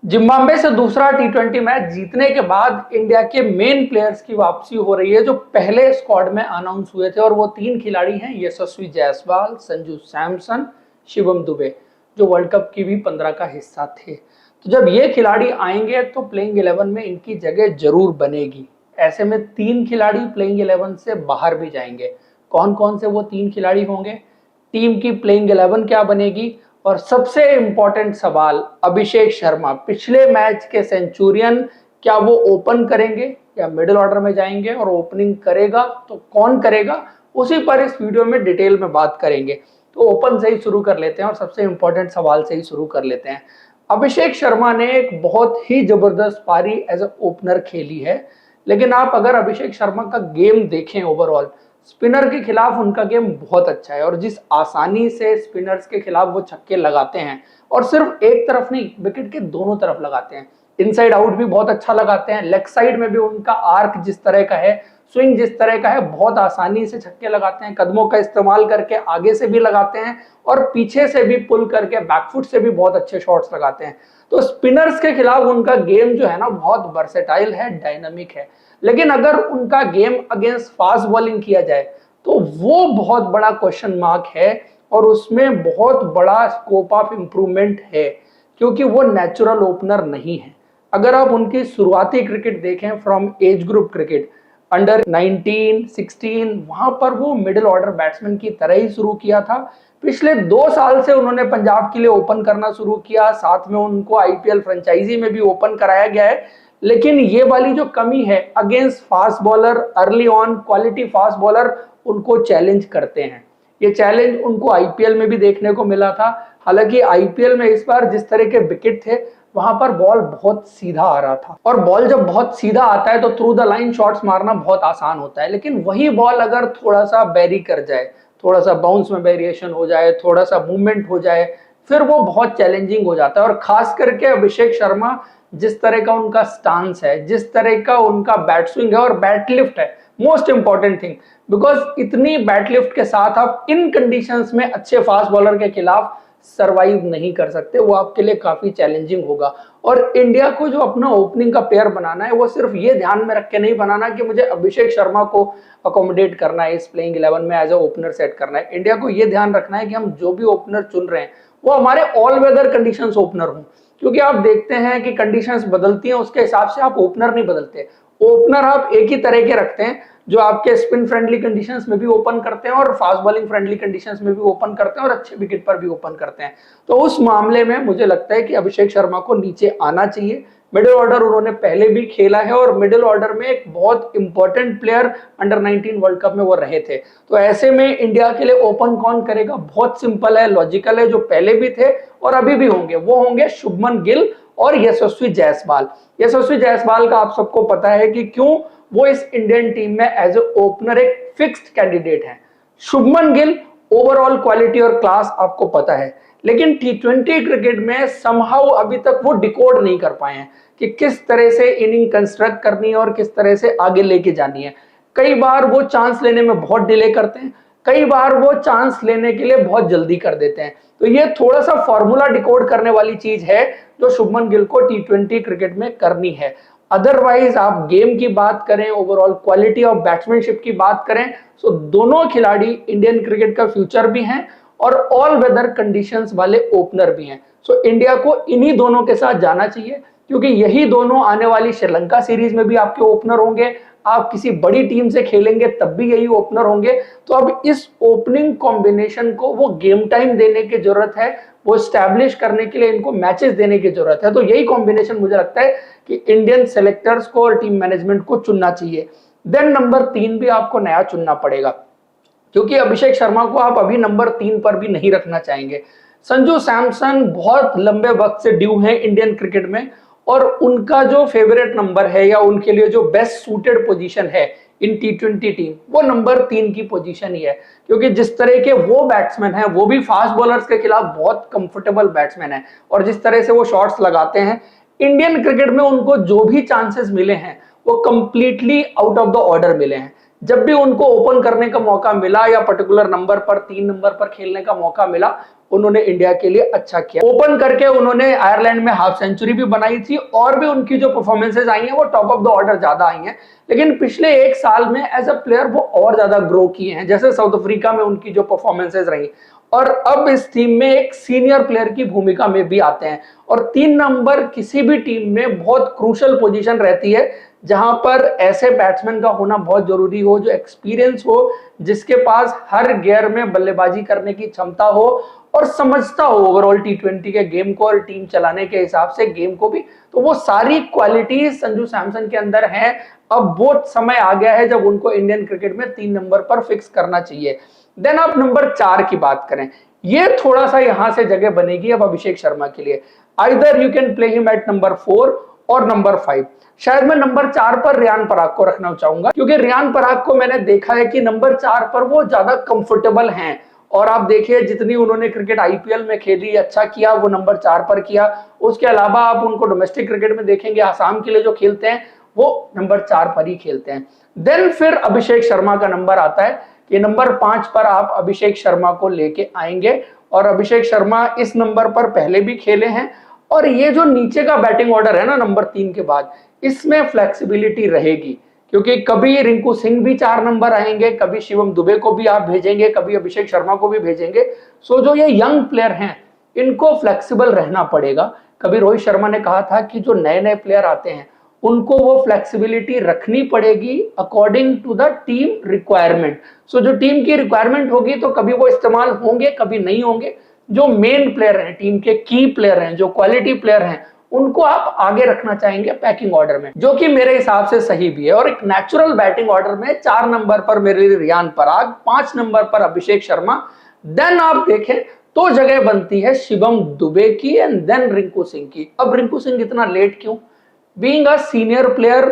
Zimbabwe से दूसरा टी20 match जीतने के बाद इंडिया के मेन प्लेयर्स की वापसी हो रही है जो पहले स्क्वाड में अनाउंस हुए थे, और वो तीन खिलाड़ी हैं यशस्वी जायसवाल, संजू सैमसन, शिवम दुबे, जो वर्ल्ड कप की भी 15 का हिस्सा थे। तो जब ये खिलाड़ी आएंगे तो प्लेइंग 11 में इनकी जगह जरूर बनेगी। ऐसे में तीन खिलाड़ी प्लेइंग 11 से बाहर भी जाएंगे। कौन कौन से वो तीन खिलाड़ी होंगे, टीम की प्लेइंग 11 क्या बनेगी, और सबसे इंपॉर्टेंट सवाल, अभिषेक शर्मा पिछले मैच के सेंचुरियन, क्या वो ओपन करेंगे या मिडिल ऑर्डर में जाएंगे, और ओपनिंग करेगा तो कौन करेगा, उसी पर इस वीडियो में डिटेल में बात करेंगे। तो ओपन से ही शुरू कर लेते हैं और सबसे इंपॉर्टेंट सवाल से ही शुरू कर लेते हैं। अभिषेक शर्मा ने एक बहुत ही जबरदस्त पारी एज ए ओपनर खेली है, लेकिन आप अगर अभिषेक शर्मा का गेम देखें ओवरऑल, स्पिनर के खिलाफ उनका गेम बहुत अच्छा है, और जिस आसानी से स्पिनर्स के खिलाफ वो छक्के लगाते हैं, और सिर्फ एक तरफ नहीं, विकेट के दोनों तरफ लगाते हैं। इनसाइड आउट भी बहुत अच्छा लगाते हैं, लेग साइड में भी उनका आर्क जिस तरह का है, स्विंग जिस तरह का है, बहुत आसानी से छक्के लगाते हैं। कदमों का इस्तेमाल करके आगे से भी लगाते हैं और पीछे से भी पुल करके बैकफुट से भी बहुत अच्छे शॉट्स लगाते हैं। तो स्पिनर्स के खिलाफ उनका गेम जो है ना, बहुत वर्सेटाइल है, डायनामिक है। लेकिन अगर उनका गेम अगेंस्ट फास्ट बॉलिंग किया जाए तो वो बहुत बड़ा क्वेश्चन मार्क है, और उसमें बहुत बड़ा स्कोप ऑफ इंप्रूवमेंट है, क्योंकि वो नेचुरल ओपनर नहीं है। अगर आप उनकी शुरुआती क्रिकेट देखें from age group cricket, under 19, 16, वहां पर वो मिडिल ऑर्डर बैट्समैन की तरह ही शुरू किया था। पिछले 2 साल से उन्होंने पंजाब के लिए ओपन करना शुरू किया, साथ में उनको आईपीएल फ्रेंचाइजी में भी ओपन कराया गया है। लेकिन ये वाली जो कमी है, against fast bowler, early on quality fast bowler उनको चैलेंज करते हैं। ये चैलेंज उनको आईपीएल में भी देखने को मिला था। हालांकि आईपीएल में इस बार जिस तरह के विकेट थे, वहां पर बॉल बहुत सीधा आ रहा था, और बॉल जब बहुत सीधा आता है तो थ्रू द लाइन शॉट्स मारना बहुत आसान होता है। लेकिन वही बॉल अगर थोड़ा सा बैरी कर जाए, थोड़ा सा बाउंस में वेरिएशन हो जाए, थोड़ा सा मूवमेंट हो जाए, फिर वो बहुत चैलेंजिंग हो जाता है। और खास करके अभिषेक शर्मा, जिस तरह का उनका स्टांस है, जिस तरह का उनका बैट स्विंग है और बैट लिफ्ट है, मोस्ट इंपॉर्टेंट थिंग, बिकॉज इतनी बैट लिफ्ट के साथ आप इन कंडीशंस में अच्छे फास्ट बॉलर के खिलाफ सरवाइव नहीं कर सकते, वो आपके लिए काफी चैलेंजिंग होगा। और इंडिया को जो अपना ओपनिंग का पेयर बनाना है, वो सिर्फ ये ध्यान में रख के नहीं बनाना कि मुझे अभिषेक शर्मा को अकोमोडेट करना है इस प्लेइंग 11 में, एज ए ओपनर सेट करना है। इंडिया को ये ध्यान रखना है कि हम जो भी ओपनर चुन रहे हैं वो हमारे ऑल वेदर कंडीशंस ओपनर हों, क्योंकि आप देखते हैं कि कंडीशंस बदलती हैं, उसके हिसाब से आप ओपनर नहीं बदलते। ओपनर आप एक ही तरह के रखते हैं, जो आपके स्पिन फ्रेंडली कंडीशंस में भी ओपन करते हैं और फास्ट बॉलिंग फ्रेंडली कंडीशंस में भी ओपन करते हैं और अच्छे विकेट पर भी ओपन करते हैं। तो उस मामले में मुझे लगता है कि अभिषेक शर्मा को नीचे आना चाहिए। मिडिल ऑर्डर उन्होंने पहले भी खेला है, और मिडिल ऑर्डर में एक बहुत important player under 19 world cup में वो रहे थे। तो ऐसे में इंडिया के लिए ओपन कौन करेगा, बहुत सिंपल है, लॉजिकल है, जो पहले भी थे और अभी भी होंगे, वो होंगे शुभमन गिल और यशस्वी जायसवाल। यशस्वी जायसवाल का आप सबको पता है कि क्यों वो इस इंडियन टीम में एज ए ओपनर एक फिक्स्ड कैंडिडेट है। शुभमन गिल ओवरऑल क्वालिटी और क्लास आपको पता है, लेकिन टी20 क्रिकेट में समहाउ अभी तक वो डिकोड नहीं कर पाए हैं कि किस तरह से इनिंग कंस्ट्रक्ट करनी है और किस तरह से आगे लेके जानी है। कई बार वो चांस लेने में बहुत डिले करते हैं, कई बार वो चांस लेने के लिए बहुत जल्दी कर देते हैं। तो ये थोड़ा सा फॉर्मूला डिकोड करने वाली चीज है जो शुभमन गिल को टी20 क्रिकेट में करनी है। अदरवाइज आप गेम की बात करें, ओवरऑल क्वालिटी ऑफ बैट्समैनशिप की बात करें, तो दोनों खिलाड़ी इंडियन क्रिकेट का फ्यूचर भी हैं और ऑल वेदर कंडीशंस वाले ओपनर भी हैं। सो इंडिया को इन्हीं दोनों के साथ जाना चाहिए, क्योंकि यही दोनों आने वाली श्रीलंका सीरीज में भी आपके ओपनर होंगे। आप किसी बड़ी टीम से खेलेंगे तब भी यही ओपनर होंगे। तो अब इस ओपनिंग कॉम्बिनेशन को वो गेम टाइम देने की जरूरत है, वो स्टैब्लिश करने के लिए इनको मैचेस देने की जरूरत है। तो यही कॉम्बिनेशन मुझे लगता है कि इंडियन सेलेक्टर्स को और टीम मैनेजमेंट को चुनना चाहिए। देन नंबर 3 भी आपको नया चुनना पड़ेगा, क्योंकि अभिषेक शर्मा को आप अभी नंबर 3 पर भी नहीं रखना चाहेंगे। संजू सैमसन बहुत लंबे वक्त से ड्यू हैं इंडियन क्रिकेट में, और उनका जो फेवरेट नंबर है या उनके लिए जो बेस्ट सूटेड पोजीशन है इन टी20 टीम, वो नंबर 3 की पोजीशन ही है। क्योंकि जिस तरह के वो बैट्समैन हैं, वो भी फास्ट बॉलर्स के खिलाफ बहुत कंफर्टेबल बैट्समैन हैं, और जिस तरह से वो शॉट्स लगाते हैं, इंडियन क्रिकेट में उनको जो भी चांसेस मिले हैं वो completely out of the order मिले हैं। जब भी उनको ओपन करने का मौका मिला या पर्टिकुलर नंबर पर 3 नंबर पर खेलने का मौका मिला, उन्होंने इंडिया के लिए अच्छा किया। ओपन करके उन्होंने आयरलैंड में हाफ सेंचुरी भी बनाई थी और भी उनकी जो परफॉर्मेंसेज आई हैं वो टॉप ऑफ द ऑर्डर ज्यादा आई हैं, लेकिन पिछले एक साल में एज अ प्लेयर वो और ज्यादा ग्रो किए हैं, जैसे साउथ अफ्रीका में उनकी जो परफॉर्मेंसेज रही और अब इस टीम में एक सीनियर प्लेयर की भूमिका में भी आते हैं। और 3 नंबर किसी भी टीम में बहुत क्रूशल पोजीशन रहती है, जहां पर ऐसे बैट्समैन का होना बहुत जरूरी हो, जो एक्सपीरियंस हो, जिसके पास हर गियर में बल्लेबाजी करने की क्षमता हो और समझता हो ओवरऑल टी20 के गेम को और टीम चलाने के हिसाब से गेम को भी। तो वो सारी क्वालिटीज संजू सैमसन के अंदर हैं। अब वो समय आ गया है जब उनको इंडियन क्रिकेट में 3 नंबर पर फिक्स करना चाहिए। देन आप नंबर 4 की बात करें, ये थोड़ा सा यहां से जगह बनेगी अब अभिषेक शर्मा के लिए। Either you can play him at number 4 और नंबर 5। शायद मैं नंबर 4 पर रियान पराग को रखना चाहूंगा, क्योंकि रियान पराग को मैंने देखा है कि नंबर 4 पर वो ज्यादा कंफर्टेबल हैं। और आप देखिए जितनी उन्होंने क्रिकेट आईपीएल में खेली, अच्छा किया, वो नंबर 4 पर किया। उसके अलावा आप उनको डोमेस्टिक क्रिकेट में देखेंगे, आसाम के लिए जो खेलते हैं वो नंबर 4 पर ही खेलते हैं। देन फिर अभिषेक शर्मा का नंबर आता है कि नंबर 5 पर आप अभिषेक शर्मा को लेके आएंगे, और अभिषेक शर्मा इस नंबर पर पहले भी खेले हैं। और ये जो नीचे का बैटिंग ऑर्डर है ना नंबर 3 के बाद, इसमें फ्लेक्सिबिलिटी रहेगी, क्योंकि कभी रिंकू सिंह भी 4 नंबर आएंगे, कभी शिवम दुबे को भी आप भेजेंगे, कभी अभिषेक शर्मा को भी भेजेंगे। सो जो ये यंग प्लेयर हैं इनको फ्लेक्सिबल रहना पड़ेगा। कभी रोहित शर्मा ने कहा था कि जो नए नए प्लेयर आते हैं उनको वो फ्लेक्सिबिलिटी रखनी पड़ेगी according to the team requirement. So जो टीम की रिक्वायरमेंट होगी तो कभी वो इस्तेमाल होंगे, कभी नहीं होंगे। जो मेन प्लेयर हैं, टीम के की प्लेयर हैं, जो क्वालिटी प्लेयर हैं, उनको आप आगे रखना चाहेंगे पैकिंग ऑर्डर में, जो कि मेरे हिसाब से सही भी है। और एक नेचुरल बैटिंग ऑर्डर में 4 नंबर पर मेरे लिए रियान पराग, 5 नंबर पर अभिषेक शर्मा, देन आप देखें तो जगह बनती है शिवम दुबे की एंड देन रिंकू सिंह की। अब रिंकू सिंह इतना लेट क्यों? बीइंग अ सीनियर प्लेयर,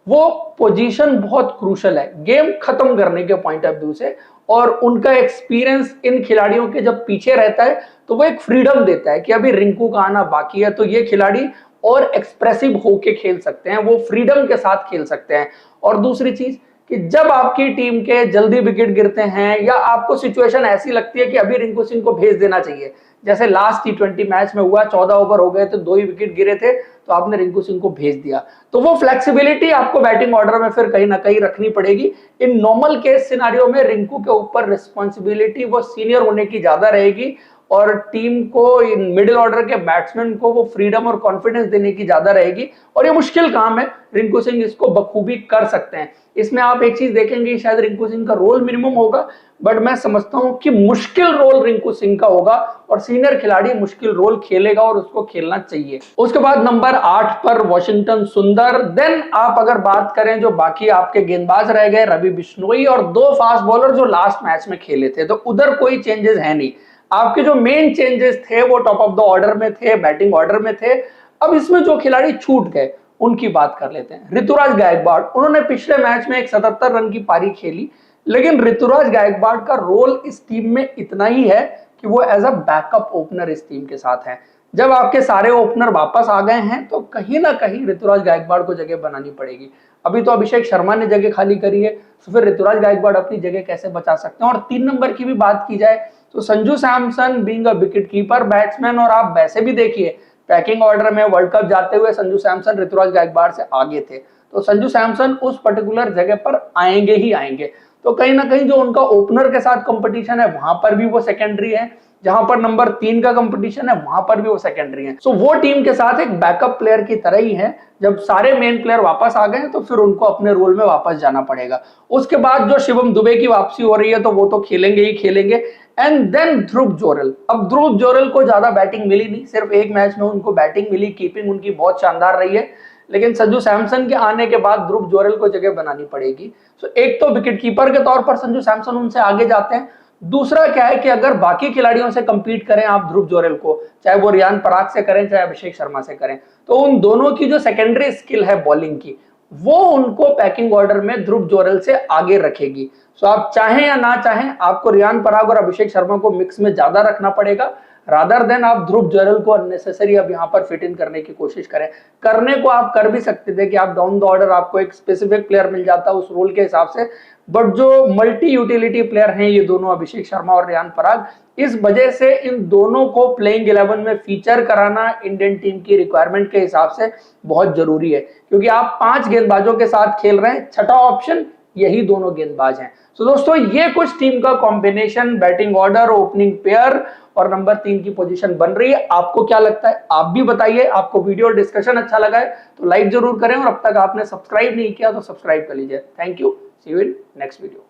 वो पोजीशन बहुत क्रूशल है गेम खत्म करने के पॉइंट ऑफ व्यू से, और उनका एक्सपीरियंस इन खिलाड़ियों के जब पीछे रहता है तो वो एक फ्रीडम देता है कि अभी रिंकू का आना बाकी है, तो ये खिलाड़ी और एक्सप्रेसिव होके खेल सकते हैं, वो फ्रीडम के साथ खेल सकते हैं। और दूसरी चीज कि जब आपकी टीम के जल्दी विकेट गिरते हैं या आपको सिचुएशन ऐसी लगती है कि अभी रिंकू सिंह को भेज देना चाहिए, जैसे लास्ट टी20 मैच में हुआ, 14 ओवर हो गए तो 2 ही विकेट गिरे थे, तो आपने रिंकू सिंह को भेज दिया, तो वो फ्लेक्सिबिलिटी आपको बैटिंग ऑर्डर में फिर कहीं ना कहीं रखनी पड़ेगी। इन नॉर्मल केस सिनारियो में रिंकू के ऊपर रिस्पॉन्सिबिलिटी वो सीनियर होने की ज्यादा रहेगी, और टीम को, इन मिडिल ऑर्डर के बैट्समैन को वो फ्रीडम और कॉन्फिडेंस देने की ज्यादा रहेगी। और ये मुश्किल काम है, रिंकू सिंह इसको बखूबी कर सकते हैं। इसमें आप एक चीज देखेंगे, शायद रिंकू सिंह का रोल मिनिमम होगा, बट मैं समझता हूं कि मुश्किल रोल रिंकू सिंह का होगा, और सीनियर खिलाड़ी मुश्किल रोल खेलेगा और उसको खेलना चाहिए। उसके बाद नंबर 8 पर वॉशिंगटन सुंदर। देन आप अगर बात करें जो बाकी आपके गेंदबाज रह गए, रवि बिश्नोई और 2 फास्ट बॉलर जो लास्ट मैच में खेले थे, तो उधर कोई चेंजेस है नहीं। आपके जो मेन चेंजेस थे वो टॉप ऑफ द ऑर्डर में थे, बैटिंग ऑर्डर में थे। अब इसमें जो खिलाड़ी छूट गए उनकी बात कर लेते हैं। ऋतुराज गायकवाड़, उन्होंने पिछले मैच में एक 77 रन की पारी खेली, लेकिन ऋतुराज गायकवाड़ का रोल इस टीम में इतना ही है कि वो एज अ बैकअप ओपनर इस टीम के साथ है। जब आपके सारे ओपनर वापस आ गए हैं तो कहीं ना कहीं ऋतुराज गायकवाड़ को जगह बनानी पड़ेगी। अभी तो अभिषेक शर्मा ने जगह खाली करी है, तो फिर ऋतुराज गायकवाड़ अपनी जगह कैसे बचा सकते हैं? और 3 नंबर की भी बात की जाए तो Sanju Samson being a wicket keeper batsman, और आप वैसे भी देखिए पैकिंग ऑर्डर में वर्ल्ड कप जाते हुए संजू सैमसन ऋतुराज गायकवाड़ से आगे थे, तो संजू सैमसन उस पर्टिकुलर जगह पर आएंगे ही आएंगे। तो कहीं ना कहीं जो उनका ओपनर के साथ कंपटीशन है वहां पर भी वो सेकेंडरी है, जहां पर नंबर 3 का कंपटीशन है वहां पर भी वो सेकेंडरी है। सो वो टीम के साथ एक बैकअप प्लेयर की तरह ही है। जब सारे मेन प्लेयर वापस आ गए तो फिर उनको अपने रोल में वापस जाना पड़ेगा। उसके बाद जो शिवम दुबे की वापसी हो रही है तो वो तो खेलेंगे ही खेलेंगे। एंड देन ध्रुव जोरेल। अब ध्रुव जोरेल को ज्यादा बैटिंग मिली नहीं, सिर्फ एक मैच में उनको बैटिंग मिली, कीपिंग उनकी बहुत शानदार रही है, लेकिन संजू सैमसन के आने के बाद ध्रुव जोरेल को जगह बनानी पड़ेगी। सो एक तो विकेट कीपर के तौर पर संजू सैमसन उनसे आगे जाते हैं, दूसरा क्या है कि अगर बाकी खिलाड़ियों से कंपीट करें आप ध्रुव जोरेल को, चाहे वो रियान पराग से करें चाहे अभिषेक शर्मा से करें, तो उन दोनों की जो सेकेंडरी स्किल है बॉलिंग की, वो उनको पैकिंग ऑर्डर में ध्रुव जोरेल से आगे रखेगी। सो आप चाहें या ना चाहें आपको रियान पराग और अभिषेक शर्मा को मिक्स में ज्यादा रखना पड़ेगा। रादर देन आप ध्रुव जुरैल को अननेसेसरी अब यहाँ पर फिट इन करने की कोशिश करें। करने को आप कर भी सकते थे कि आप डाउन द ऑर्डर आपको एक स्पेसिफिक प्लेयर मिल जाता उस रोल के हिसाब से, बट जो मल्टी यूटिलिटी प्लेयर हैं ये दोनों, अभिषेक शर्मा और रियान पराग, इस वजह से इन दोनों को प्लेइंग 11 में फीचर कराना इंडियन टीम की रिक्वायरमेंट के हिसाब से बहुत जरूरी है, क्योंकि आप 5 गेंदबाजों के साथ खेल रहे हैं, छठा ऑप्शन यही दोनों गेंदबाज हैं। तो दोस्तों ये कुछ टीम का combination, batting order, opening pair और नंबर 3 की पोजीशन बन रही है। आपको क्या लगता है आप भी बताइए। आपको वीडियो और डिस्कशन अच्छा लगा है तो लाइक जरूर करें, और अब तक आपने सब्सक्राइब नहीं किया तो सब्सक्राइब कर लीजिए। Thank you, see you in next video.